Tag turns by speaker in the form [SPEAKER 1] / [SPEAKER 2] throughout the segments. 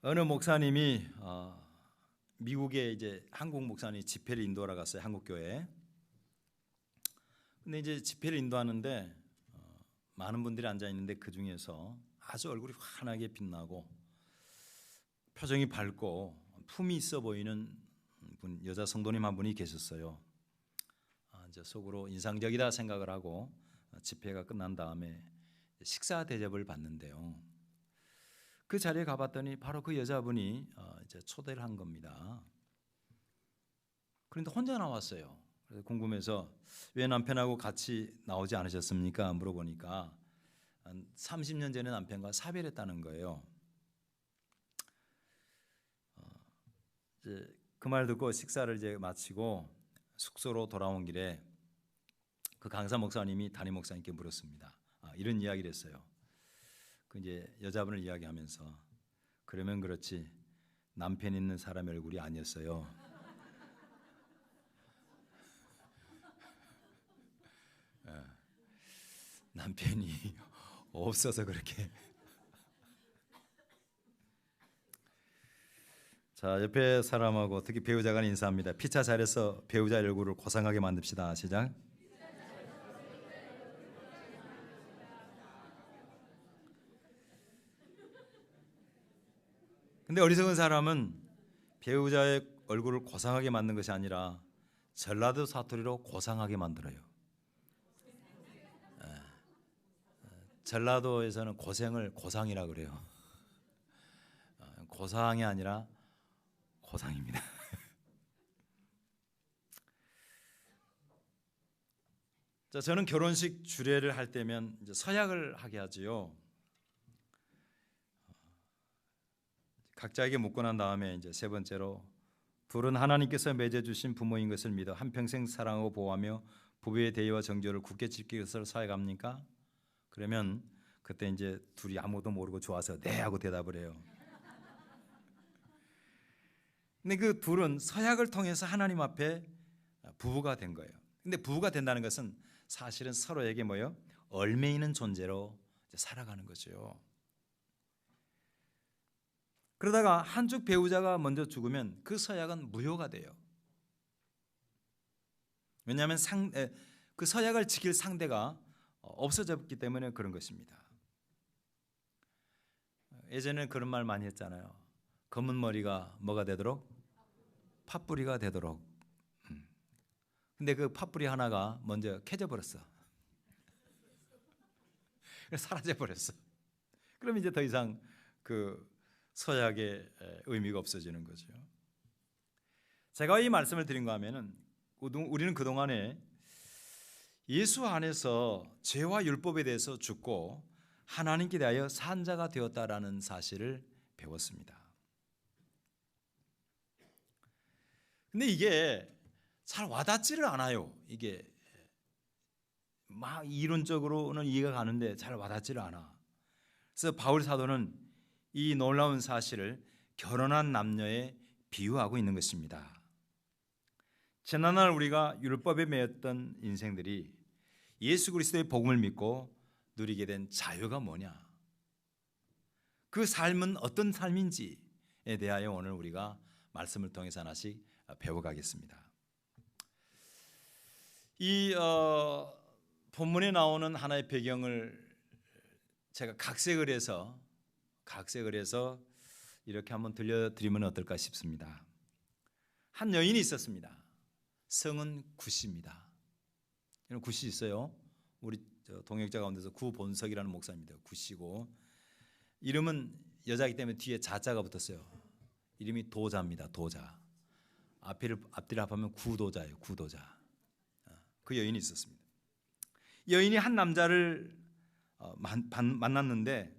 [SPEAKER 1] 어느 목사님이 미국에 이제 한국 목사님이 집회를 인도하러 갔어요. 한국 교회에. 근데 이제 집회를 인도하는데 많은 분들이 앉아 있는데 그 중에서 아주 얼굴이 환하게 빛나고 표정이 밝고 품이 있어 보이는 분, 여자 성도님 한 분이 계셨어요. 이제 속으로 인상적이다 생각을 하고 집회가 끝난 다음에 식사 대접을 받는데요. 그 자리에 가봤더니 바로 그 여자분이 이제 초대를 한 겁니다. 그런데 혼자 나왔어요. 그래서 궁금해서 왜 남편하고 같이 나오지 않으셨습니까? 물어보니까 한 30년 전에 남편과 사별했다는 거예요. 이제 그 말 듣고 식사를 이제 마치고 숙소로 돌아온 길에 그 강사 목사님이 담임 목사님께 물었습니다. 이런 이야기를 했어요. 그 이제 여자분을 이야기하면서 그러면 그렇지 남편 있는 사람의 얼굴이 아니었어요. 남편이 없어서 그렇게. 자, 옆에 사람하고 특히 배우자가 인사합니다. 피차 잘해서 배우자 얼굴을 고상하게 만듭시다. 시작. 근데 어리석은 사람은 배우자의 얼굴을 고상하게 만든 것이 아니라 전라도 사투리로 고상하게 만들어요. 전라도에서는 고생을 고상이라 그래요. 고상이 아니라 고상입니다. 자, 저는 결혼식 주례를 할 때면 이제 서약을 하게 하지요. 각자에게 묻고 난 다음에 이제 세 번째로 둘은 하나님께서 맺어주신 부모인 것을 믿어 한평생 사랑하고 보호하며 부부의 대의와 정조를 굳게 지키기 위해서 서약합니까? 그러면 그때 이제 둘이 아무도 모르고 좋아서 네 하고 대답을 해요. 근데 그 둘은 서약을 통해서 하나님 앞에 부부가 된 거예요. 근데 부부가 된다는 것은 사실은 서로에게 뭐예요? 얽매이는 존재로 살아가는 거죠. 그러다가 한쪽 배우자가 먼저 죽으면 그 서약은 무효가 돼요. 왜냐하면 그 서약을 지킬 상대가 없어졌기 때문에 그런 것입니다. 예전에는 그런 말 많이 했잖아요. 검은 머리가 뭐가 되도록? 팥뿌리가 되도록. 근데 그 팥뿌리 하나가 먼저 캐져버렸어. 사라져버렸어. 그럼 이제 더 이상 그 서약의 의미가 없어지는 거죠. 제가 이 말씀을 드린 거 하면은 우리는 그동안에 예수 안에서 죄와 율법에 대해서 죽고 하나님께 대하여 산 자가 되었다라는 사실을 배웠습니다. 근데 이게 잘 와닿지를 않아요. 이게 막 이론적으로는 이해가 가는데 잘 와닿지를 않아. 그래서 바울 사도는 이 놀라운 사실을 결혼한 남녀에 비유하고 있는 것입니다. 지난날 우리가 율법에 매였던 인생들이 예수 그리스도의 복음을 믿고 누리게 된 자유가 뭐냐? 그 삶은 어떤 삶인지에 대하여 오늘 우리가 말씀을 통해서 하나씩 배워가겠습니다. 이 본문에 나오는 하나의 배경을 제가 각색을 해서 이렇게 한번 들려드리면 어떨까 싶습니다. 한 여인이 있었습니다. 성은 구씨입니다. 이런 구씨 있어요. 우리 동역자 가운데서 구본석이라는 목사입니다. 구씨고 이름은 여자이기 때문에 뒤에 자자가 붙었어요. 이름이 도자입니다. 도자. 앞뒤를 합하면 구도자예요. 구도자. 그 여인이 있었습니다. 여인이 한 남자를 만났는데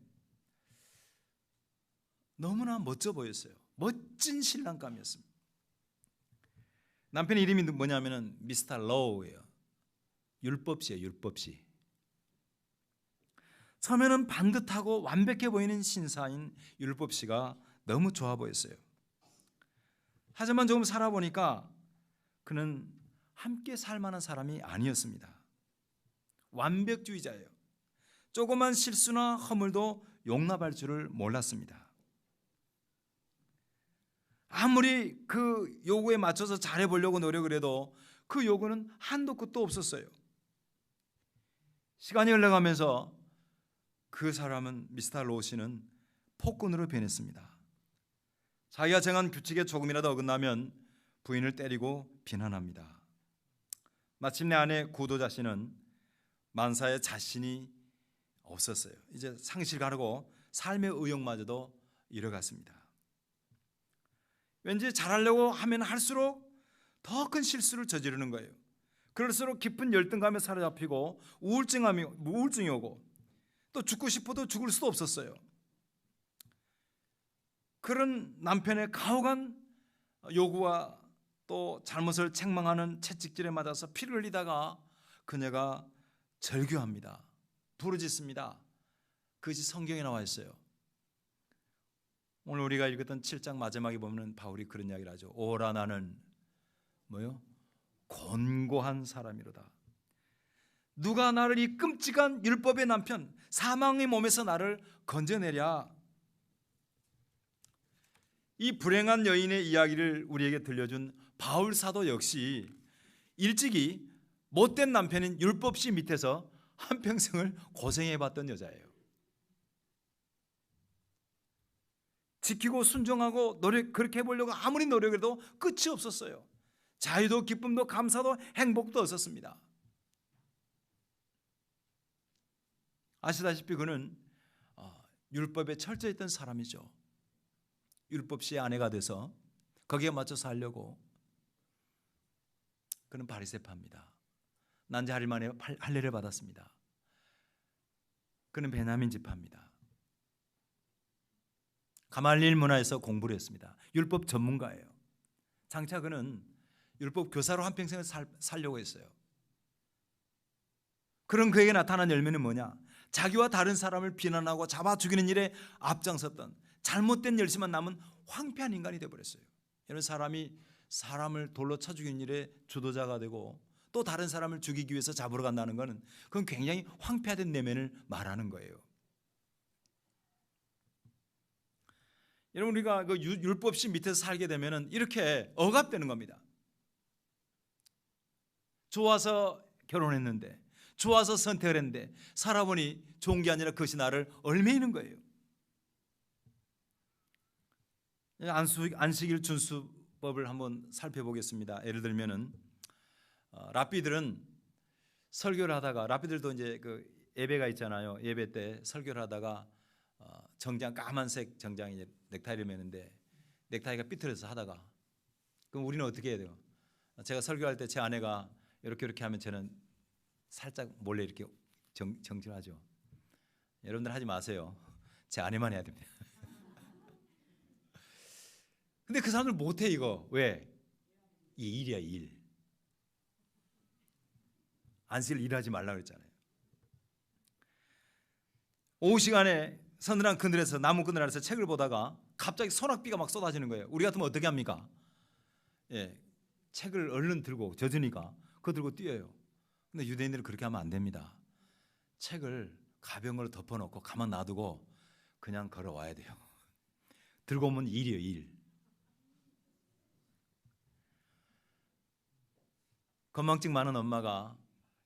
[SPEAKER 1] 너무나 멋져 보였어요. 멋진 신랑감이었습니다. 남편의 이름이 뭐냐면은 미스터 로우예요. 율법시예요. 율법시. 처음에는 반듯하고 완벽해 보이는 신사인 율법시가 너무 좋아 보였어요. 하지만 조금 살아보니까 그는 함께 살 만한 사람이 아니었습니다. 완벽주의자예요. 조그만 실수나 허물도 용납할 줄을 몰랐습니다. 아무리 그 요구에 맞춰서 잘해보려고 노력을 해도 그 요구는 한도 끝도 없었어요. 시간이 흘러가면서 그 사람은 미스터 로시는 폭군으로 변했습니다. 자기가 정한 규칙에 조금이라도 어긋나면 부인을 때리고 비난합니다. 마침내 아내 구도자 씨는 만사에 자신이 없었어요. 이제 상실가르고 삶의 의욕마저도 잃어갔습니다. 왠지 잘하려고 하면 할수록 더 큰 실수를 저지르는 거예요. 그럴수록 깊은 열등감에 사로잡히고 우울증이 오고 또 죽고 싶어도 죽을 수도 없었어요. 그런 남편의 가혹한 요구와 또 잘못을 책망하는 채찍질에 맞아서 피를 흘리다가 그녀가 절규합니다. 부르짖습니다. 그것이 성경에 나와 있어요. 오늘 우리가 읽었던 7장 마지막에 보면 바울이 그런 이야기를 하죠. 오라 나는 뭐요? 곤고한 사람이로다. 누가 나를 이 끔찍한 율법의 남편 사망의 몸에서 나를 건져내랴. 이 불행한 여인의 이야기를 우리에게 들려준 바울 사도 역시 일찍이 못된 남편인 율법시 밑에서 한평생을 고생해봤던 여자예요. 지키고 순종하고 그렇게 해보려고 아무리 노력해도 끝이 없었어요. 자유도 기쁨도 감사도 행복도 없었습니다. 아시다시피 그는 율법에 철저히 있던 사람이죠. 율법시의 아내가 돼서 거기에 맞춰 살려고 그는 바리새파입니다. 난자할 만에 할례를 받았습니다. 그는 베냐민 지파입니다. 가말리엘 문화에서 공부를 했습니다. 율법 전문가예요. 장차 그는 율법 교사로 한평생을 살려고 했어요. 그런 그에게 나타난 열매는 뭐냐? 자기와 다른 사람을 비난하고 잡아 죽이는 일에 앞장섰던 잘못된 열심만 남은 황폐한 인간이 되어버렸어요. 이런 사람이 사람을 돌로 쳐 죽이는 일에 주도자가 되고 또 다른 사람을 죽이기 위해서 잡으러 간다는 것은 그건 굉장히 황폐화된 내면을 말하는 거예요. 여러분 우리가 그 율법시 밑에서 살게 되면은 이렇게 억압되는 겁니다. 좋아서 결혼했는데, 좋아서 선택을 했는데 살아보니 좋은 게 아니라 그것이 나를 얽매이는 거예요. 안식일 준수법을 한번 살펴보겠습니다. 예를 들면은 랍비들은 설교를 하다가 랍비들도 이제 그 예배가 있잖아요. 예배 때 설교를 하다가 정장 까만색 정장에 넥타이를 매는데 넥타이가 삐뚤어서 하다가 그럼 우리는 어떻게 해야 돼요? 제가 설교할 때 제 아내가 이렇게 하면 저는 살짝 몰래 이렇게 정진하죠. 여러분들 하지 마세요. 제 아내만 해야 됩니다. 근데 그 사람들 못해 이거. 왜? 이 일이야 일. 안식일 일하지 말라고 그랬잖아요. 오후 시간에 서늘한 그늘에서 나무 그늘 아래서 책을 보다가 갑자기 소낙비가 막 쏟아지는 거예요. 우리 같으면 어떻게 합니까? 예, 책을 얼른 들고 젖으니까 그거 들고 뛰어요. 근데 유대인들은 그렇게 하면 안 됩니다. 책을 가벼운 걸로 덮어놓고 가만 놔두고 그냥 걸어와야 돼요. 들고 오면 일이에요 일. 건망증 많은 엄마가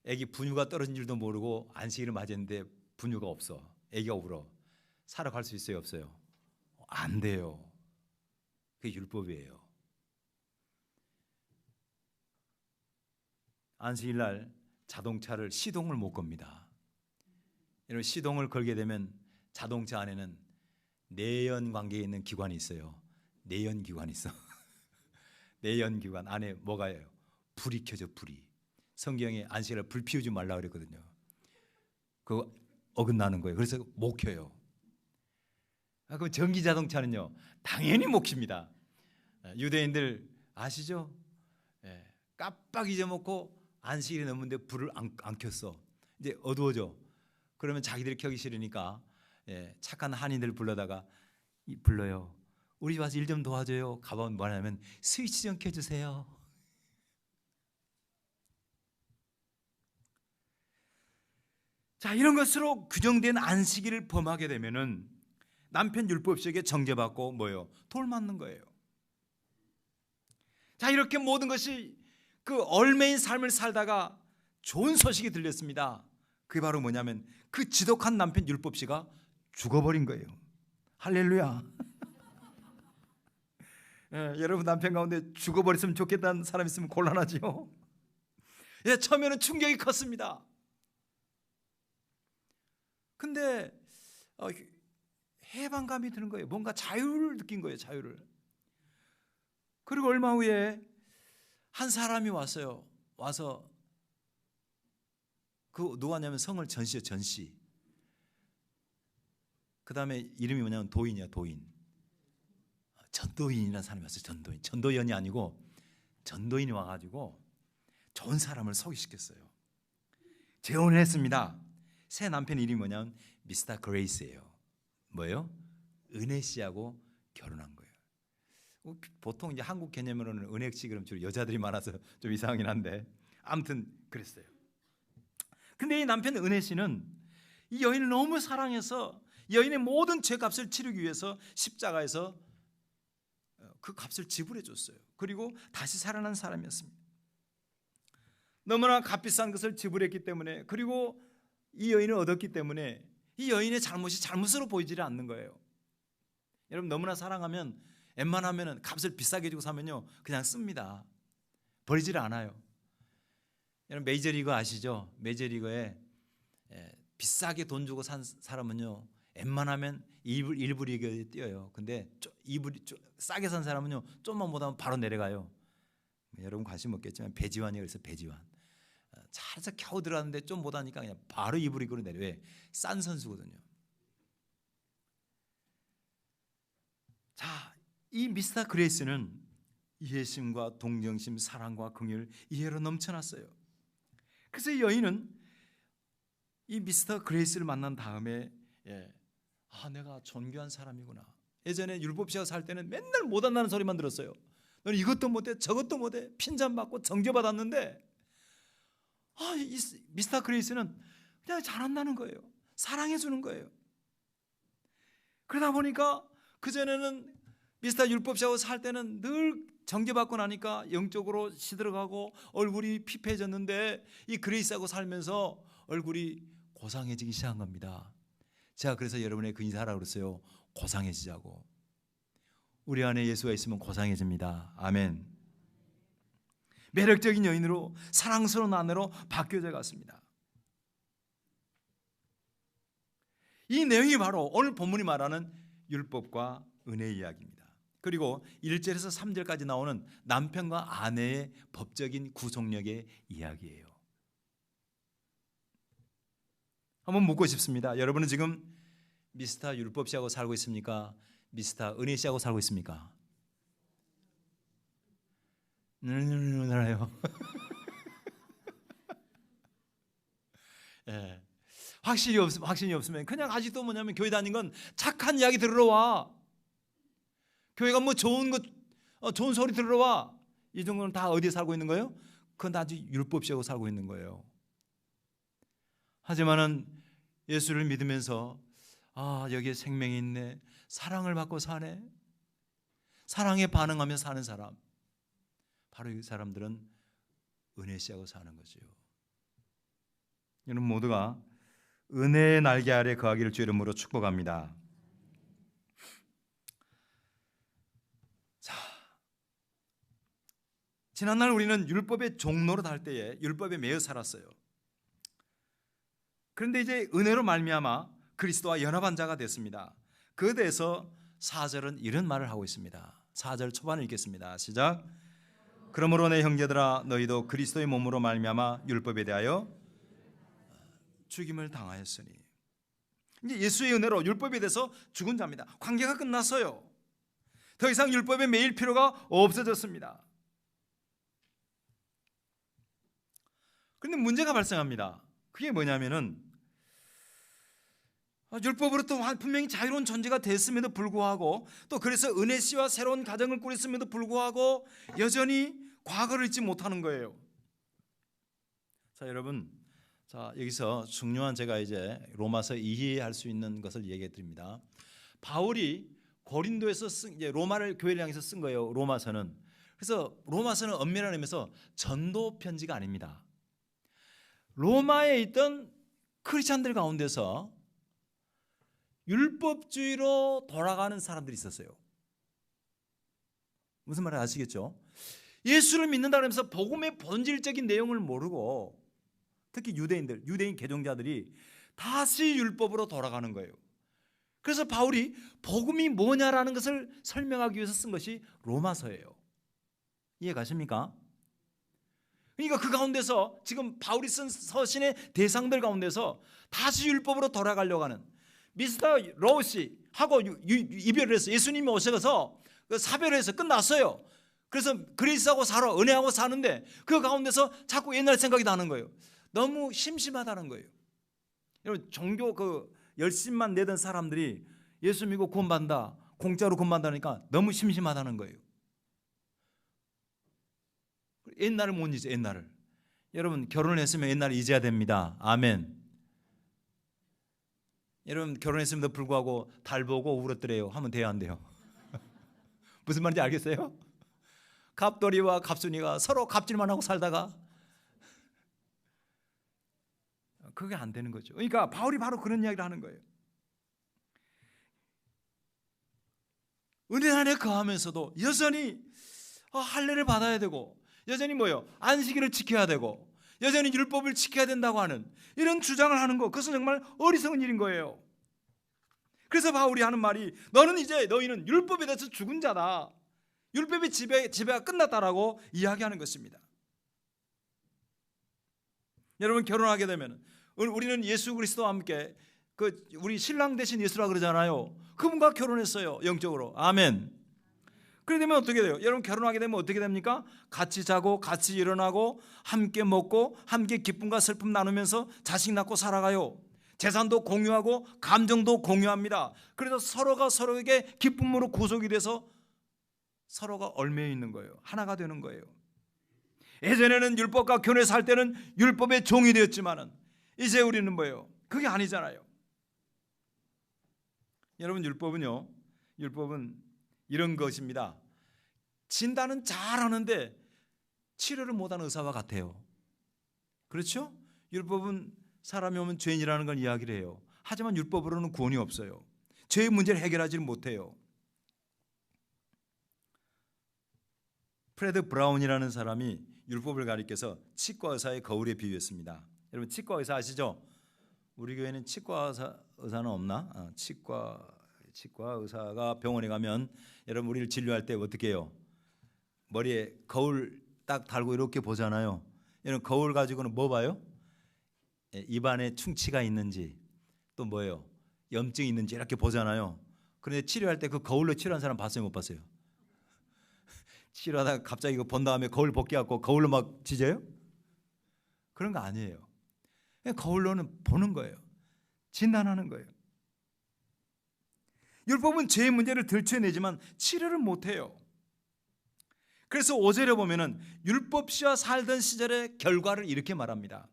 [SPEAKER 1] 아기 분유가 떨어진 줄도 모르고 안식일을 맞이했는데 분유가 없어. 아기가 울어. 사러 갈 수 있어요 없어요? 안 돼요. 그게 율법이에요. 안식일 날 자동차를 시동을 못 겁니다. 이런 시동을 걸게 되면 자동차 안에는 내연 관계에 있는 기관이 있어요. 내연 기관이 있어. 내연 기관 안에 뭐가요? 불이 켜져 불이. 성경에 안식일에 불 피우지 말라 그랬거든요. 그거 어긋나는 거예요. 그래서 못 켜요. 그럼 전기 자동차는요 당연히 못 킵니다. 유대인들 아시죠? 깜빡 잊어먹고 안식일이 넘는데 불을 안 켰어. 이제 어두워져. 그러면 자기들이 켜기 싫으니까 착한 한인들 불러다가 불러요. 우리 와서 일 좀 도와줘요. 가보면 뭐냐면 스위치 좀 켜주세요. 자, 이런 것으로 규정된 안식일을 범하게 되면은 남편 율법식에 정죄받고 뭐예요? 돌 맞는 거예요. 자, 이렇게 모든 것이 그 얼매인 삶을 살다가 좋은 소식이 들렸습니다. 그게 바로 뭐냐면 그 지독한 남편 율법씨가 죽어버린 거예요. 할렐루야. 예, 여러분 남편 가운데 죽어버렸으면 좋겠다는 사람 있으면 곤란하지요. 예, 처음에는 충격이 컸습니다. 근데 해방감이 드는 거예요. 뭔가 자유를 느낀 거예요. 자유를. 그리고 얼마 후에 한 사람이 왔어요. 와서 그 누가냐면 성을 전시요, 전시. 그 다음에 이름이 뭐냐면 도인이야, 도인. 전도인이라는 사람이 왔어요. 전도인. 전도연이 아니고 전도인이 와가지고 좋은 사람을 소개시켰어요. 재혼을 했습니다. 새 남편 이름이 뭐냐면 미스터 그레이스예요. 뭐예요? 은혜 씨하고 결혼한 거예요. 보통 이제 한국 개념으로는 은혜 씨 그럼 주로 여자들이 많아서 좀 이상하긴 한데 아무튼 그랬어요. 근데 이 남편 은혜 씨는 이 여인을 너무 사랑해서 여인의 모든 죄값을 치르기 위해서 십자가에서 그 값을 지불해 줬어요. 그리고 다시 살아난 사람이었습니다. 너무나 값비싼 것을 지불했기 때문에, 그리고 이 여인을 얻었기 때문에 이 여인의 잘못이 잘못으로 보이지를 않는 거예요. 여러분 너무나 사랑하면 웬만하면 값을 비싸게 주고 사면요 그냥 씁니다. 버리지를 않아요. 여러분 메이저리거 아시죠? 메이저리거에 비싸게 돈 주고 산 사람은요 웬만하면 일부 리그에 뛰어요. 근데 싸게 산 사람은요 좀만 못하면 바로 내려가요. 여러분 관심 없겠지만 배지환이 그래서 배지환 잘해서 겨우 들어갔는데 좀 못하니까 그냥 바로 2부 리그로 내려. 왜? 싼 선수거든요. 자, 이 미스터 그레이스는 이해심과 동정심, 사랑과 긍휼, 이해로 넘쳐났어요. 그래서 이 여인은 이 미스터 그레이스를 만난 다음에 내가 존귀한 사람이구나. 예전에 율법시가 살 때는 맨날 못한다는 소리만 들었어요. 너는 이것도 못해 저것도 못해 핀잔받고 정죄받았는데 이 미스터 그레이스는 그냥 잘한다는 거예요. 사랑해주는 거예요. 그러다 보니까 그전에는 미스터 율법시하고 살 때는 늘 정죄받고 나니까 영적으로 시들어가고 얼굴이 피폐해졌는데 이 그레이스하고 살면서 얼굴이 고상해지기 시작한 겁니다. 제가 그래서 여러분의 그 인사하라고 그랬어요. 고상해지자고. 우리 안에 예수가 있으면 고상해집니다. 아멘. 매력적인 여인으로 사랑스러운 아내로 바뀌어져 갔습니다. 이 내용이 바로 오늘 본문이 말하는 율법과 은혜의 이야기입니다. 그리고 1절에서 3절까지 나오는 남편과 아내의 법적인 구속력의 이야기예요. 한번 묻고 싶습니다. 여러분은 지금 미스터 율법씨하고 살고 있습니까? 미스터 은혜씨하고 살고 있습니까? 알아요. 예. 확신이 없으면 그냥 아직도 뭐냐면 교회 다니는 건 착한 이야기 들으러 와. 교회가 뭐 좋은 소리 들으러 와. 이 정도는 다 어디에 살고 있는 거예요? 그건 아직 율법시하고 살고 있는 거예요. 하지만은 예수를 믿으면서 여기에 생명이 있네. 사랑을 받고 사네. 사랑에 반응하며 사는 사람. 바로 이 사람들은 은혜시하고 사는 거죠. 여러분 모두가 은혜의 날개 아래 거하기를 주 이름으로 축복합니다. 자, 지난날 우리는 율법의 종로로 달 때에 율법에 매여 살았어요. 그런데 이제 은혜로 말미암아 그리스도와 연합한 자가 됐습니다. 그에 대해서 4절은 이런 말을 하고 있습니다. 4절 초반을 읽겠습니다. 시작. 그러므로 내 형제들아 너희도 그리스도의 몸으로 말미암아 율법에 대하여 죽임을 당하였으니. 이제 예수의 은혜로 율법에 대해서 죽은 자입니다. 관계가 끝났어요. 더 이상 율법에 매일 필요가 없어졌습니다. 그런데 문제가 발생합니다. 그게 뭐냐면은 율법으로 또 분명히 자유로운 존재가 됐음에도 불구하고 또 그래서 은혜씨와 새로운 가정을 꾸렸음에도 불구하고 여전히 과거를 잊지 못하는 거예요. 자, 여러분, 여기서 중요한 제가 이제 로마서 이해할 수 있는 것을 얘기해 드립니다. 바울이 고린도에서 이제 로마를 교회를 향해서 쓴 거예요. 로마서는. 그래서 로마서는 엄밀한 의미에서 전도 편지가 아닙니다. 로마에 있던 크리스찬들 가운데서 율법주의로 돌아가는 사람들이 있었어요. 무슨 말인지 아시겠죠? 예수를 믿는다 그러면서 복음의 본질적인 내용을 모르고, 특히 유대인 개종자들이 다시 율법으로 돌아가는 거예요. 그래서 바울이 복음이 뭐냐라는 것을 설명하기 위해서 쓴 것이 로마서예요. 이해 가십니까? 그러니까 그 가운데서 지금 바울이 쓴 서신의 대상들 가운데서 다시 율법으로 돌아가려고 하는, 미스터 로우씨 하고 이별을 해서 예수님이 오셔서 사별해서 끝났어요. 그래서 그리스하고 살아, 은혜하고 사는데 그 가운데서 자꾸 옛날 생각이 나는 거예요. 너무 심심하다는 거예요. 여러분, 종교 열심만 내던 사람들이 예수 믿고 구원받는다, 공짜로 구원받는다니까 너무 심심하다는 거예요. 옛날을 못 잊어, 옛날을. 여러분, 결혼을 했으면 옛날을 잊어야 됩니다. 아멘. 여러분, 결혼했음에도 불구하고 달 보고 울었더래요 하면 돼요, 안 돼요? 무슨 말인지 알겠어요? 갑돌이와 갑순이가 서로 갑질만 하고 살다가 그게 안 되는 거죠. 그러니까 바울이 바로 그런 이야기를 하는 거예요. 은혜 안에 거하면서도 여전히 할례를 받아야 되고, 여전히 안식일을 지켜야 되고, 여전히 율법을 지켜야 된다고 하는 이런 주장을 하는 거, 그것은 정말 어리석은 일인 거예요. 그래서 바울이 하는 말이, 너희는 율법에 대해서 죽은 자다, 율법의 지배가 끝났다라고 이야기하는 것입니다. 여러분, 결혼하게 되면 우리는 예수 그리스도와 함께 우리 신랑 대신 예수라 그러잖아요. 그분과 결혼했어요, 영적으로. 아멘. 그렇게 되면 어떻게 돼요? 여러분, 결혼하게 되면 어떻게 됩니까? 같이 자고 같이 일어나고 함께 먹고 함께 기쁨과 슬픔 나누면서 자식 낳고 살아가요. 재산도 공유하고 감정도 공유합니다. 그래서 서로가 서로에게 기쁨으로 구속이 돼서 서로가 얽매여 있는 거예요. 하나가 되는 거예요. 예전에는 율법과 교회 살 때는 율법의 종이 되었지만은 이제 우리는 그게 아니잖아요. 여러분, 율법은 이런 것입니다. 진단은 잘하는데 치료를 못하는 의사와 같아요. 그렇죠? 율법은 사람이 오면 죄인이라는 걸 이야기를 해요. 하지만 율법으로는 구원이 없어요. 죄의 문제를 해결하지 못해요. 프레드 브라운이라는 사람이 율법을 가리켜서 치과 의사의 거울에 비유했습니다. 여러분, 치과 의사 아시죠? 우리 교회는 치과 의사는 없나? 치과 의사가 병원에 가면 여러분, 우리를 진료할 때 어떻게 해요? 머리에 거울 딱 달고 이렇게 보잖아요. 여러분, 거울 가지고는 뭐 봐요? 입안에 충치가 있는지, 또 염증이 있는지 이렇게 보잖아요. 그런데 치료할 때 그 거울로 치료한 사람 봤어요, 못 봤어요? 치료하다가 갑자기 이거 본 다음에 거울 벗겨갖고 거울로 막 지져요? 그런 거 아니에요. 그냥 거울로는 보는 거예요. 진단하는 거예요. 율법은 죄의 문제를 들춰내지만 치료를 못해요. 그래서 5절에 보면은 율법시와 살던 시절의 결과를 이렇게 말합니다.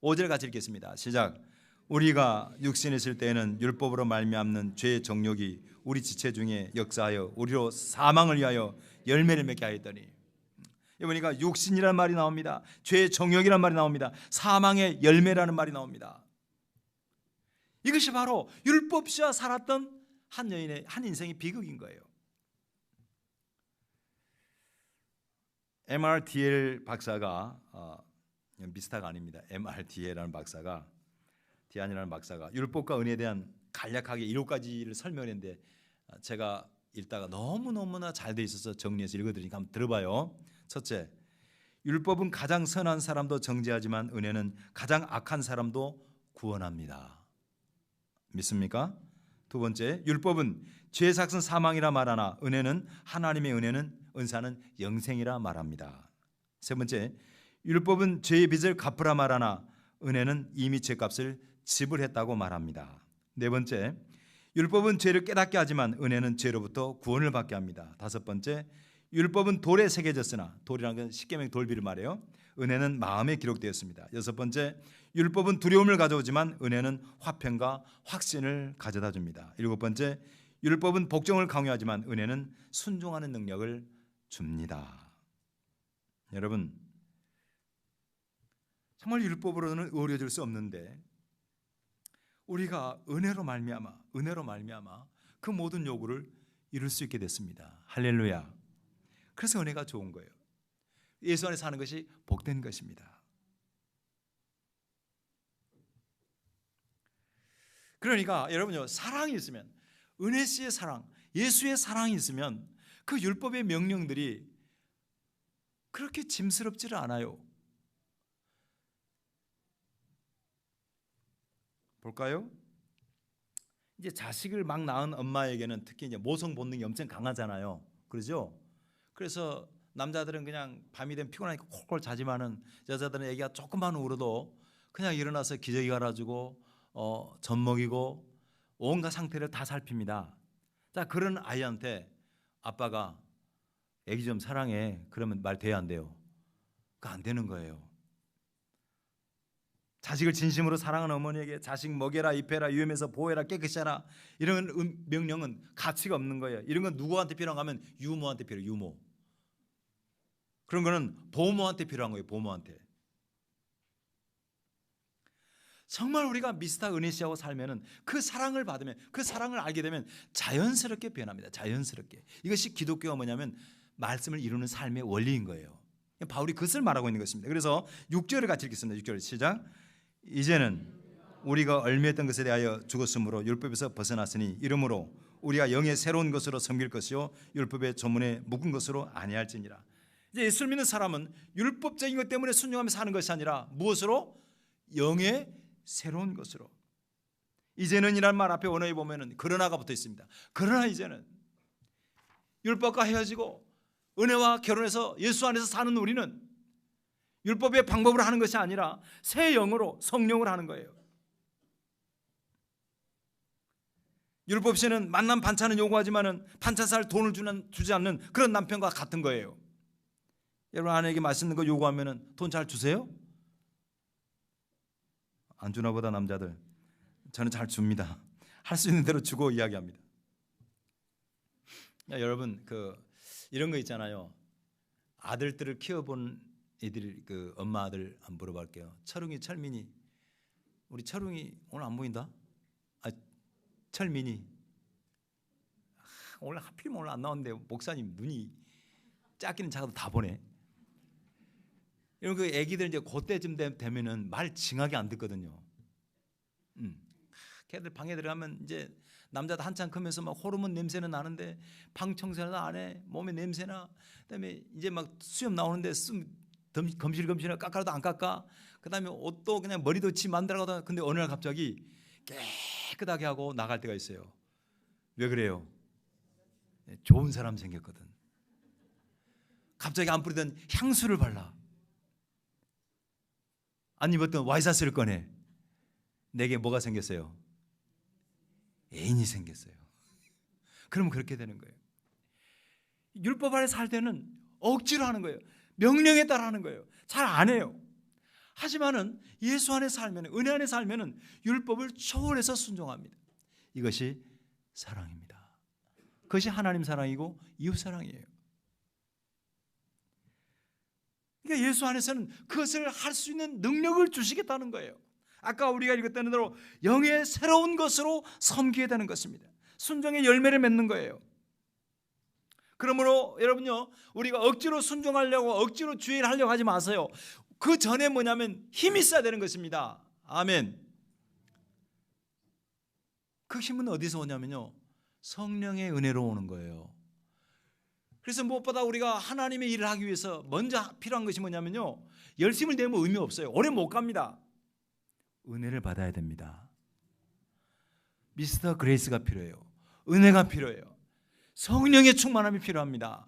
[SPEAKER 1] 5절 같이 읽겠습니다. 시작. 우리가 육신에 있을 때에는 율법으로 말미암는 죄의 정욕이 우리 지체 중에 역사하여 우리로 사망을 위하여 열매를 맺게 하였더니, 그러니까 육신이라는 말이 나옵니다. 죄의 정욕이라는 말이 나옵니다. 사망의 열매라는 말이 나옵니다. 이것이 바로 율법시와 살았던 한 인생의 비극인 거예요. MRDL 박사가 미스터가 아닙니다. MRDL이라는 박사가, 디안이라는 박사가 율법과 은혜에 대한 간략하게 7가지를 설명했는데, 제가 읽다가 너무너무나 잘 돼 있어서 정리해서 읽어드리니까 한번 들어봐요. 첫째, 율법은 가장 선한 사람도 정죄하지만 은혜는 가장 악한 사람도 구원합니다. 믿습니까? 두 번째, 율법은 죄의 삭은 사망이라 말하나 하나님의 은사는 영생이라 말합니다. 세 번째, 율법은 죄의 빚을 갚으라 말하나 은혜는 이미 죄값을 지불했다고 말합니다. 네 번째, 율법은 죄를 깨닫게 하지만 은혜는 죄로부터 구원을 받게 합니다. 다섯 번째, 율법은 돌에 새겨졌으나, 돌이라는 건 십계명 돌비를 말해요. 은혜는 마음에 기록되었습니다. 여섯 번째, 율법은 두려움을 가져오지만 은혜는 화평과 확신을 가져다 줍니다. 일곱 번째, 율법은 복종을 강요하지만 은혜는 순종하는 능력을 줍니다. 여러분, 정말 율법으로는 의뢰질 수 없는데 우리가 은혜로 말미암아 그 모든 요구를 이룰 수 있게 됐습니다. 할렐루야. 그래서 은혜가 좋은 거예요. 예수 안에 사는 것이 복된 것입니다. 그러니까 여러분요, 사랑이 있으면, 은혜씨의 사랑, 예수의 사랑이 있으면 그 율법의 명령들이 그렇게 짐스럽지를 않아요. 볼까요? 이제 자식을 막 낳은 엄마에게는 특히 이제 모성 본능이 엄청 강하잖아요. 그렇죠? 그래서 남자들은 그냥 밤이 되면 피곤하니까 콜콜 자지만은 여자들은 애기가 조금만 울어도 그냥 일어나서 기저귀 갈아주고 젖 먹이고 온갖 상태를 다 살핍니다. 자, 그런 아이한테 아빠가 애기 좀 사랑해 그러면 말 돼야 안 돼요? 그거 안 되는 거예요. 자식을 진심으로 사랑하는 어머니에게 자식 먹여라, 입혀라, 위험에서 보호해라, 깨끗이 하라, 이런 명령은 가치가 없는 거예요. 이런 건 누구한테 필요한가 하면 유모한테 필요해요. 유모. 그런 거는 보모한테 필요한 거예요. 보모한테. 정말 우리가 미스터 은혜씨하고 살면은 그 사랑을 받으면, 그 사랑을 알게 되면 자연스럽게 변합니다. 자연스럽게. 이것이 기독교가 뭐냐면 말씀을 이루는 삶의 원리인 거예요. 바울이 그것을 말하고 있는 것입니다. 그래서 6절을 같이 읽겠습니다. 6절 시작. 이제는 우리가 얽매였던 것에 대하여 죽었으므로 율법에서 벗어났으니 이러므로 우리가 영의 새로운 것으로 섬길 것이요 율법의 조문에 묶은 것으로 아니할지니라. 이제 예수를 믿는 사람은 율법적인 것 때문에 순종하며 사는 것이 아니라 무엇으로? 영의 새로운 것으로. 이제는 이란 말 앞에 원어에 보면은 그러나가 붙어 있습니다. 그러나 이제는 율법과 헤어지고 은혜와 결혼해서 예수 안에서 사는 우리는 율법의 방법으로 하는 것이 아니라 새 영으로, 성령을 하는 거예요. 율법시는 만남 반찬은 요구하지만은 반찬 살 돈을 주지 않는 그런 남편과 같은 거예요. 여러분 아내에게 맛있는 거 요구하면은 돈 잘 주세요? 안 주나 보다 남자들. 저는 잘 줍니다. 할 수 있는 대로 주고 이야기합니다. 야, 여러분 이런 거 있잖아요. 아들들을 키워본 애들 엄마 아들 안 물어볼게요. 철웅이, 철민이. 우리 철웅이 오늘 안 보인다? 철민이. 오늘 하필이면 오늘 안 나왔는데 목사님 눈이 작기는 작아도 다 보네. 이런 그 애기들 이제 그때쯤 되면은 말 징하게 안 듣거든요. 걔들 방에 들어가면 이제 남자도 한참 크면서 막 호르몬 냄새는 나는데 방 청소는 안 해. 몸에 냄새나. 그다음에 이제 막 수염 나오는데 검실검실 깎아도 안 깎아. 그다음에 옷도 그냥 머리도 지 만들어가다. 근데 어느 날 갑자기 깨끗하게 하고 나갈 때가 있어요. 왜 그래요? 좋은 사람 생겼거든. 갑자기 안 뿌리던 향수를 발라. 안 입었던 와이셔츠를 꺼내. 내게 뭐가 생겼어요? 애인이 생겼어요. 그러면 그렇게 되는 거예요. 율법 아래 살 때는 억지로 하는 거예요. 명령에 따라 하는 거예요. 잘 안 해요. 하지만은 예수 안에 살면, 은혜 안에 살면은 율법을 초월해서 순종합니다. 이것이 사랑입니다. 그것이 하나님 사랑이고 이웃 사랑이에요. 그러니까 예수 안에서는 그것을 할 수 있는 능력을 주시겠다는 거예요. 아까 우리가 읽었던 대로 영의 새로운 것으로 섬기게 되는 것입니다. 순종의 열매를 맺는 거예요. 그러므로 여러분요, 우리가 억지로 순종하려고 억지로 주의를 하려고 하지 마세요. 그 전에 뭐냐면 힘이 있어야 되는 것입니다. 아멘. 그 힘은 어디서 오냐면요, 성령의 은혜로 오는 거예요. 그래서 무엇보다 우리가 하나님의 일을 하기 위해서 먼저 필요한 것이 뭐냐면요, 열심을 내면 의미 없어요. 오래 못 갑니다. 은혜를 받아야 됩니다. 미스터 그레이스가 필요해요. 은혜가 필요해요. 성령의 충만함이 필요합니다.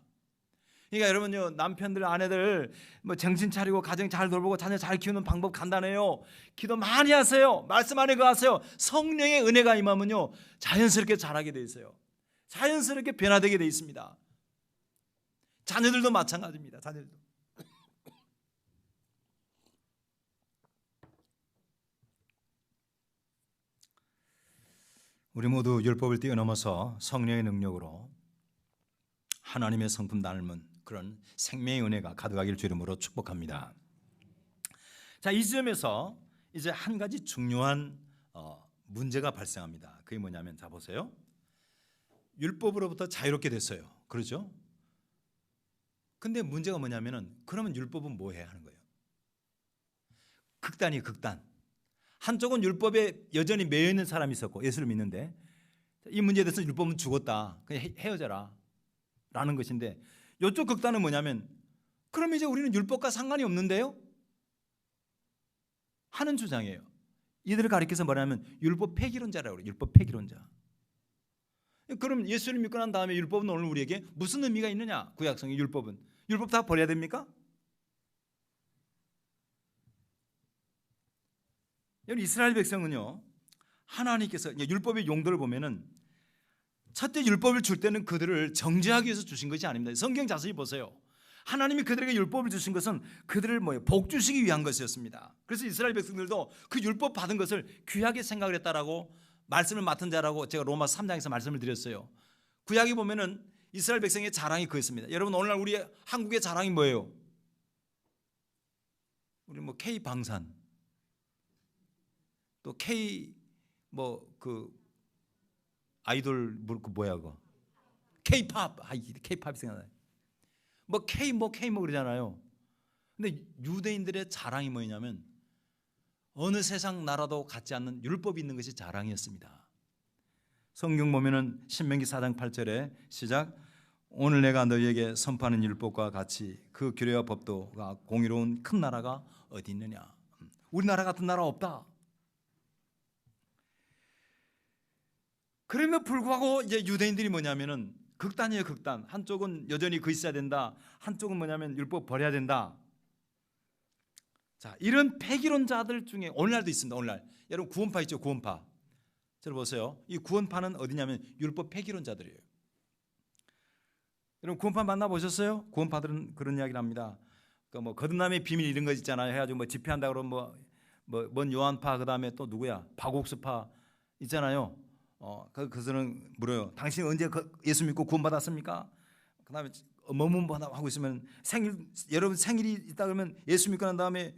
[SPEAKER 1] 그러니까 여러분요, 남편들, 아내들 뭐 정신 차리고 가정 잘 돌보고 자녀 잘 키우는 방법 간단해요. 기도 많이 하세요. 말씀 안에 거하세요. 성령의 은혜가 임하면요, 자연스럽게 자라게 돼 있어요. 자연스럽게 변화되게 돼 있습니다. 자녀들도 마찬가지입니다. 자녀들도. 우리 모두 율법을 뛰어넘어서 성령의 능력으로 하나님의 성품 닮은 그런 생명의 은혜가 가득하기를 주 이름으로 축복합니다. 자, 이 지점에서 이제 한 가지 중요한 문제가 발생합니다. 그게 뭐냐면, 자 보세요. 율법으로부터 자유롭게 됐어요. 그렇죠? 근데 문제가 뭐냐면은, 그러면 율법은 뭐 해야 하는 거예요? 극단이에요, 극단. 한쪽은 율법에 여전히 매여 있는 사람이 있었고 예수를 믿는데, 이 문제에 대해서 율법은 죽었다, 그냥 헤어져라 라는 것인데, 이쪽 극단은 뭐냐면, 그럼 이제 우리는 율법과 상관이 없는데요? 하는 주장이에요. 이들을 가리켜서 뭐냐면 율법 폐기론자라고 그래요. 율법 폐기론자. 그럼 예수를 믿고 난 다음에 율법은 오늘 우리에게 무슨 의미가 있느냐? 구약성의 율법은. 율법 다 버려야 됩니까? 여러분, 이스라엘 백성은요, 하나님께서 율법의 용도를 보면은, 첫째 율법을 줄 때는 그들을 정죄하기 위해서 주신 것이 아닙니다. 성경 자세히 보세요. 하나님이 그들에게 율법을 주신 것은 그들을 복 주시기 위한 것이었습니다. 그래서 이스라엘 백성들도 그 율법 받은 것을 귀하게 생각을 했다라고 말씀을 맡은 자라고 제가 로마 3장에서 말씀을 드렸어요. 구약에 보면은 이스라엘 백성의 자랑이 그였습니다. 여러분, 오늘날 우리 한국의 자랑이 뭐예요? 우리 K 방산, 또 K 아이돌 뭐야 그거? K-팝. K-팝이 생각나요. K 그러잖아요. 근데 유대인들의 자랑이 뭐냐면, 어느 세상 나라도 갖지 않는 율법이 있는 것이 자랑이었습니다. 성경 보면은 신명기 4장 8절에 시작, 오늘 내가 너희에게 선포하는 율법과 같이 그 규례와 법도가 공의로운 큰 나라가 어디 있느냐. 우리나라 같은 나라 없다. 그럼에도 불구하고 이제 유대인들이 뭐냐면은 극단이에요, 극단. 한쪽은 여전히 그 있어야 된다, 한쪽은 뭐냐면 율법 버려야 된다. 자, 이런 폐기론자들 중에 오늘날도 있습니다. 오늘날 여러분, 구원파 있죠, 구원파. 저 보세요. 이 구원파는 어디냐면 율법 폐기론자들이에요. 여러분, 구원파 만나보셨어요? 구원파들은 그런 이야기를 합니다. 거듭남의 비밀 이런 거 있잖아요. 해가지고 집회한다 그러면 뭔 요한파, 그 다음에 또 누구야, 박옥수파 있잖아요. 그들은 물어요. 당신 언제 예수 믿고 구원받았습니까? 그 다음에 머문하고 있으면 여러분 생일이 있다 그러면 예수 믿고 난 다음에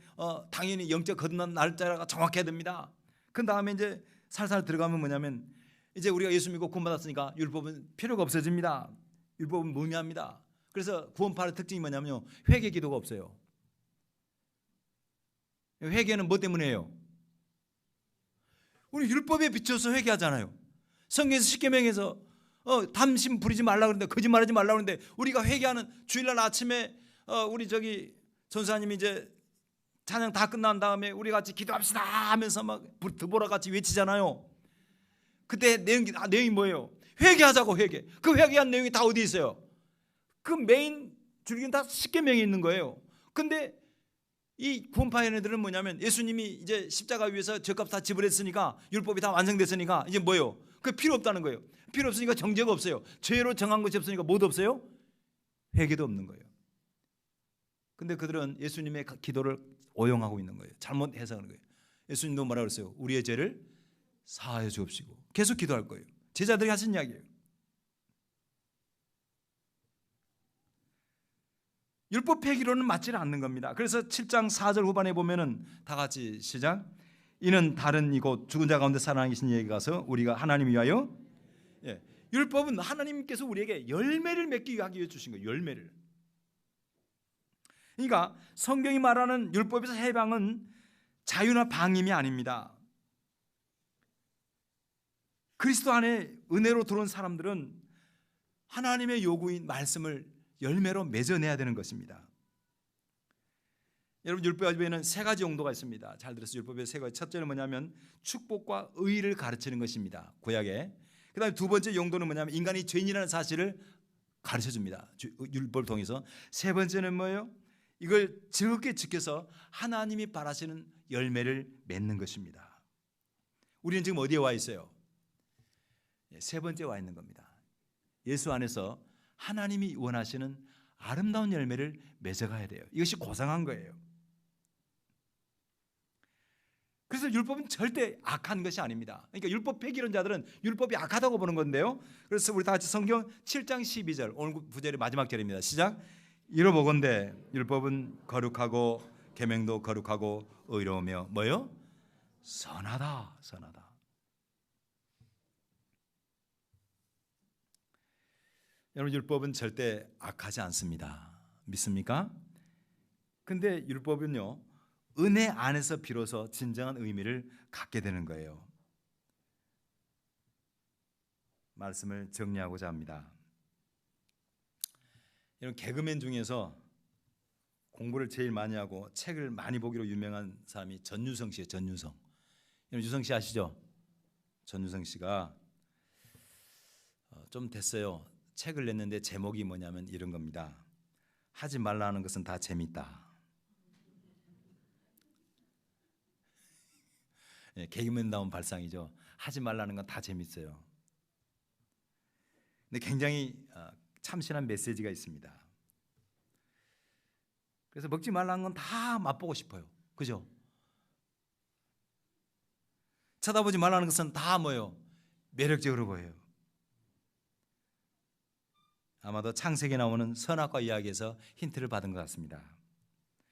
[SPEAKER 1] 당연히 영적 거듭난 날짜가 정확해야 됩니다. 그 다음에 이제 살살 들어가면 뭐냐면, 이제 우리가 예수 믿고 구원받았으니까 율법은 필요가 없어집니다. 율법은 무의미합니다. 그래서 구원파의 특징이 뭐냐면요, 회개 기도가 없어요. 회개는 뭐 때문에 해요? 우리 율법에 비춰서 회개하잖아요. 성경에서 십계명에서 담심 부리지 말라 그러는데, 거짓말하지 말라 그러는데, 우리가 회개하는 주일날 아침에 우리 전사님이 이제 찬양 다 끝난 다음에 우리 같이 기도합시다 하면서 드보라 같이 외치잖아요. 그때 내용이 뭐예요? 회개하자고. 회개. 그 회개한 내용이 다 어디 있어요? 그 메인 줄기는 다 십계명에 있는 거예요. 근데 이 구원파의 애들은 뭐냐면, 예수님이 이제 십자가 위에서 죄값 다 지불했으니까, 율법이 다 완성됐으니까 이제 뭐예요? 그 필요 없다는 거예요. 필요 없으니까 정죄가 없어요. 죄로 정한 것이 없으니까 뭐도 없어요? 회개도 없는 거예요. 근데 그들은 예수님의 기도를 오용하고 있는 거예요. 잘못 해석하는 거예요. 예수님도 뭐라 그랬어요? 우리의 죄를 사하여 주옵시고. 계속 기도할 거예요. 제자들이 하신 이야기예요. 율법 폐기로는 맞지는 않는 겁니다. 그래서 7장 4절 후반에 보면은 다 같이 시작, 이는 다른 이곳 죽은 자 가운데 살아계신 이에게 가서 우리가 하나님 위하여, 율법은 하나님께서 우리에게 열매를 맺기 위하기 위해 주신 거예요. 열매를. 그러니까 성경이 말하는 율법에서 해방은 자유나 방임이 아닙니다. 그리스도 안에 은혜로 들어온 사람들은 하나님의 요구인 말씀을 열매로 맺어내야 되는 것입니다. 여러분, 율법에는 세 가지 용도가 있습니다. 잘 들으세요. 율법의 세 가지. 첫째는 뭐냐면 축복과 의를 가르치는 것입니다. 구약에. 그 다음에 두 번째 용도는 뭐냐면 인간이 죄인이라는 사실을 가르쳐줍니다. 율법을 통해서. 세 번째는 뭐예요? 이걸 즐겁게 지켜서 하나님이 바라시는 열매를 맺는 것입니다. 우리는 지금 어디에 와 있어요? 세 번째 와 있는 겁니다. 예수 안에서 하나님이 원하시는 아름다운 열매를 맺어가야 돼요. 이것이 고상한 거예요. 그래서 율법은 절대 악한 것이 아닙니다. 그러니까 율법 폐기론자들은 율법이 악하다고 보는 건데요. 그래서 우리 다 같이 성경 7장 12절, 오늘 구절의 마지막 절입니다. 시작. 이러보건대 율법은 거룩하고 계명도 거룩하고 의로우며 뭐요? 선하다. 선하다. 여러분, 율법은 절대 악하지 않습니다. 믿습니까? 근데 율법은요, 은혜 안에서 비로소 진정한 의미를 갖게 되는 거예요. 말씀을 정리하고자 합니다. 이런 개그맨 중에서 공부를 제일 많이 하고 책을 많이 보기로 유명한 사람이 전유성 씨예요. 전유성. 여러분, 유성 씨 아시죠? 전유성 씨가 좀 됐어요. 책을 냈는데 제목이 뭐냐면 이런 겁니다. 하지 말라는 것은 다 재밌다. 예, 개그맨다운 발상이죠. 하지 말라는 건 다 재밌어요. 근데 굉장히 참신한 메시지가 있습니다. 그래서 먹지 말라는 건 다 맛보고 싶어요. 그죠? 쳐다보지 말라는 것은 다 뭐예요? 매력적으로 보여요. 아마도 창세기에 나오는 선악과 이야기에서 힌트를 받은 것 같습니다.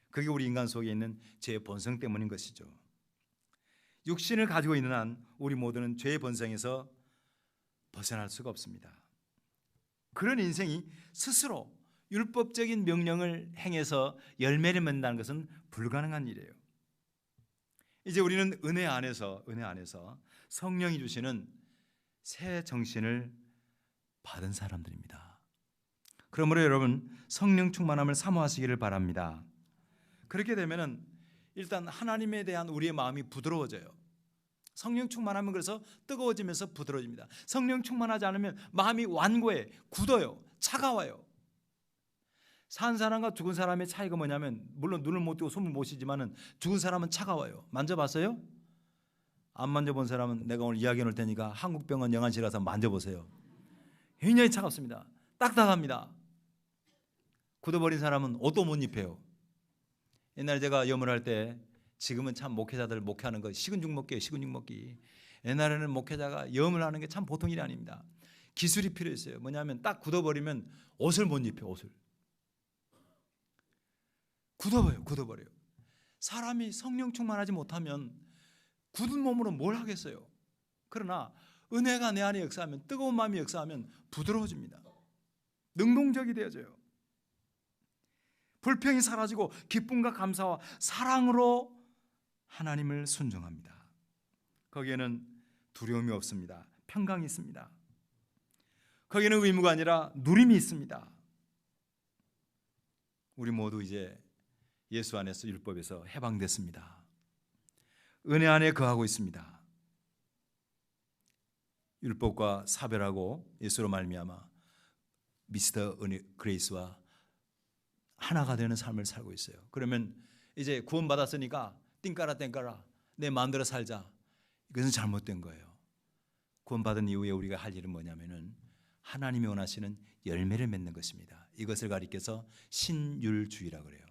[SPEAKER 1] 그게 우리 인간 속에 있는 죄의 본성 때문인 것이죠. 육신을 가지고 있는 한 우리 모두는 죄의 본성에서 벗어날 수가 없습니다. 그런 인생이 스스로 율법적인 명령을 행해서 열매를 맺는다는 것은 불가능한 일이에요. 이제 우리는 은혜 안에서 성령이 주시는 새 정신을 받은 사람들입니다. 그러므로 여러분, 성령 충만함을 사모하시기를 바랍니다. 그렇게 되면은 일단 하나님에 대한 우리의 마음이 부드러워져요. 성령 충만하면 그래서 뜨거워지면서 부드러워집니다. 성령 충만하지 않으면 마음이 완고해, 굳어요, 차가워요. 산 사람과 죽은 사람의 차이가 뭐냐면, 물론 눈을 못 뜨고 숨을 못 쉬지만은 죽은 사람은 차가워요. 만져봤어요? 안 만져본 사람은 내가 오늘 이야기해 놓을 테니까 한국병원 영안실 가서 만져보세요. 굉장히 차갑습니다. 딱딱합니다. 굳어버린 사람은 옷도 못 입혀요. 옛날에 제가 염을 때, 지금은 참 목회자들 목회하는 거 식은 죽 먹기예요. 식은 죽 먹기. 옛날에는 목회자가 염을 하는 게 참 보통 일이 아닙니다. 기술이 필요했어요. 뭐냐면 딱 굳어버리면 옷을 못 입혀. 옷을 굳어버려요. 사람이 성령 충만하지 못하면 굳은 몸으로 뭘 하겠어요. 그러나 은혜가 내 안에 역사하면, 뜨거운 마음이 역사하면 부드러워집니다. 능동적이 되어져요. 불평이 사라지고 기쁨과 감사와 사랑으로 하나님을 순종합니다. 거기에는 두려움이 없습니다. 평강이 있습니다. 거기에는 의무가 아니라 누림이 있습니다. 우리 모두 이제 예수 안에서, 율법에서 해방됐습니다. 은혜 안에 거하고 있습니다. 율법과 사별하고 예수로 말미암아 미스터 그레이스와 하나가 되는 삶을 살고 있어요. 그러면 이제 구원받았으니까 띵까라 내 마음대로 살자. 이것은 잘못된 거예요. 구원받은 이후에 우리가 할 일은 뭐냐면은 하나님이 원하시는 열매를 맺는 것입니다. 이것을 가리켜서 신율주의라고 그래요.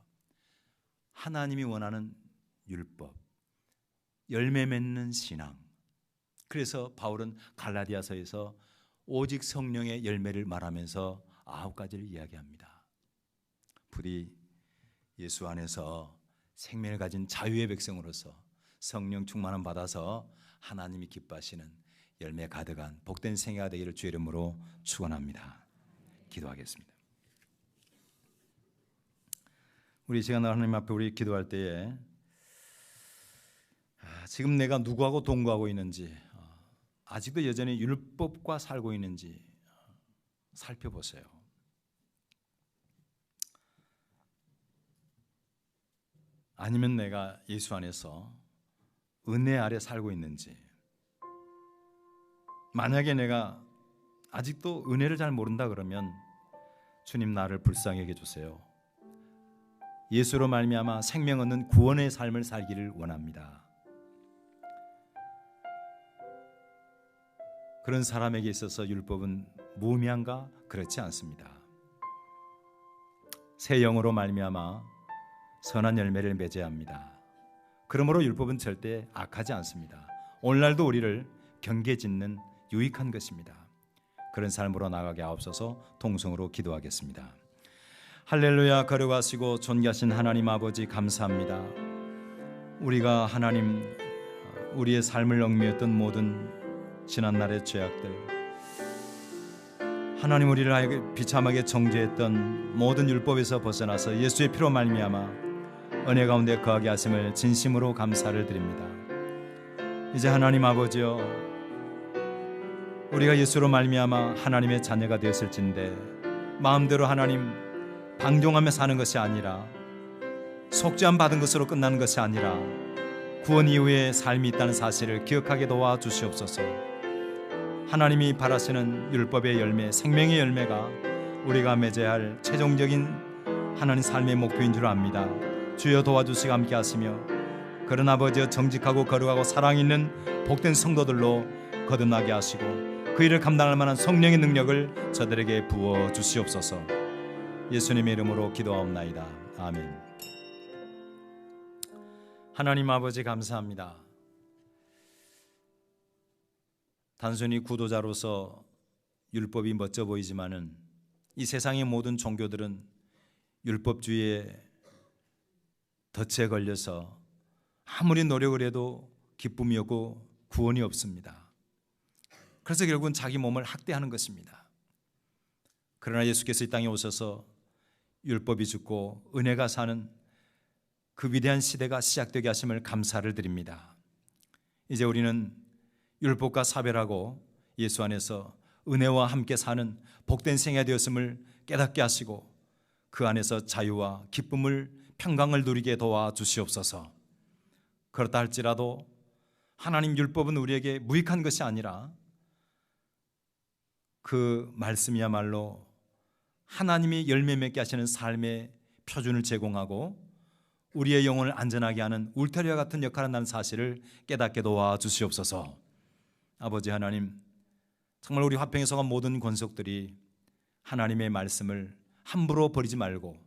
[SPEAKER 1] 하나님이 원하는 율법, 열매 맺는 신앙. 그래서 바울은 갈라디아서에서 오직 성령의 열매를 말하면서 9가지를 이야기합니다. 부디 예수 안에서 생명을 가진 자유의 백성으로서 성령 충만함 받아서 하나님이 기뻐하시는 열매 가득한 복된 생애가 되기를 주의 이름으로 축원합니다. 기도하겠습니다. 우리 시간 하나님 앞에 우리 기도할 때에 지금 내가 누구하고 동거하고 있는지, 아직도 여전히 율법과 살고 있는지 살펴보세요. 아니면 내가 예수 안에서 은혜 아래 살고 있는지. 만약에 내가 아직도 은혜를 잘 모른다 그러면 주님, 나를 불쌍히 여겨 주세요. 예수로 말미암아 생명 얻는 구원의 삶을 살기를 원합니다. 그런 사람에게 있어서 율법은 무의미한가? 그렇지 않습니다. 새 영으로 말미암아 선한 열매를 맺어야 합니다. 그러므로 율법은 절대 악하지 않습니다. 오늘날도 우리를 경계짓는 유익한 것입니다. 그런 삶으로 나가게 하옵소서. 통성으로 기도하겠습니다. 할렐루야. 거룩하시고 존귀하신 하나님 아버지 감사합니다. 우리가 하나님 우리의 삶을 얽매였던 모든 지난날의 죄악들, 하나님 우리를 비참하게 정죄했던 모든 율법에서 벗어나서 예수의 피로 말미암아 은혜 가운데 거하게 하심을 진심으로 감사를 드립니다. 이제 하나님 아버지여, 우리가 예수로 말미암아 하나님의 자녀가 되었을진데 마음대로 하나님 방종하며 사는 것이 아니라, 속죄함 받은 것으로 끝나는 것이 아니라 구원 이후에 삶이 있다는 사실을 기억하게 도와주시옵소서. 하나님이 바라시는 율법의 열매, 생명의 열매가 우리가 맺어야 할 최종적인 하나님 삶의 목표인 줄 압니다. 주여 도와주시고 함께 하시며, 그런 아버지여 정직하고 거룩하고 사랑 있는 복된 성도들로 거듭나게 하시고 그 일을 감당할 만한 성령의 능력을 저들에게 부어 주시옵소서. 예수님의 이름으로 기도하옵나이다. 아멘. 하나님 아버지 감사합니다. 단순히 구도자로서 율법이 멋져 보이지만은 이 세상의 모든 종교들은 율법주의에 덫에 걸려서 아무리 노력을 해도 기쁨이 없고 구원이 없습니다. 그래서 결국은 자기 몸을 학대하는 것입니다. 그러나 예수께서 이 땅에 오셔서 율법이 죽고 은혜가 사는 그 위대한 시대가 시작되게 하심을 감사를 드립니다. 이제 우리는 율법과 사별하고 예수 안에서 은혜와 함께 사는 복된 생애가 되었음을 깨닫게 하시고 그 안에서 자유와 기쁨을, 평강을 누리게 도와주시옵소서. 그렇다 할지라도 하나님 율법은 우리에게 무익한 것이 아니라 그 말씀이야말로 하나님이 열매 맺게 하시는 삶의 표준을 제공하고 우리의 영혼을 안전하게 하는 울타리와 같은 역할을 한다는 사실을 깨닫게 도와주시옵소서. 아버지 하나님, 정말 우리 화평에 속한 모든 권속들이 하나님의 말씀을 함부로 버리지 말고,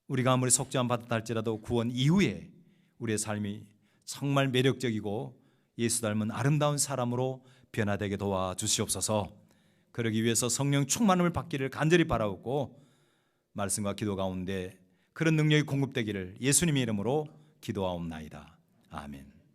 [SPEAKER 1] 우리가 아무리 속죄함 받았다 할지라도 구원 이후에 우리의 삶이 정말 매력적이고 예수 닮은 아름다운 사람으로 변화되게 도와주시옵소서. 그러기 위해서 성령 충만함을 받기를 간절히 바라옵고 말씀과 기도 가운데 그런 능력이 공급되기를 예수님의 이름으로 기도하옵나이다. 아멘.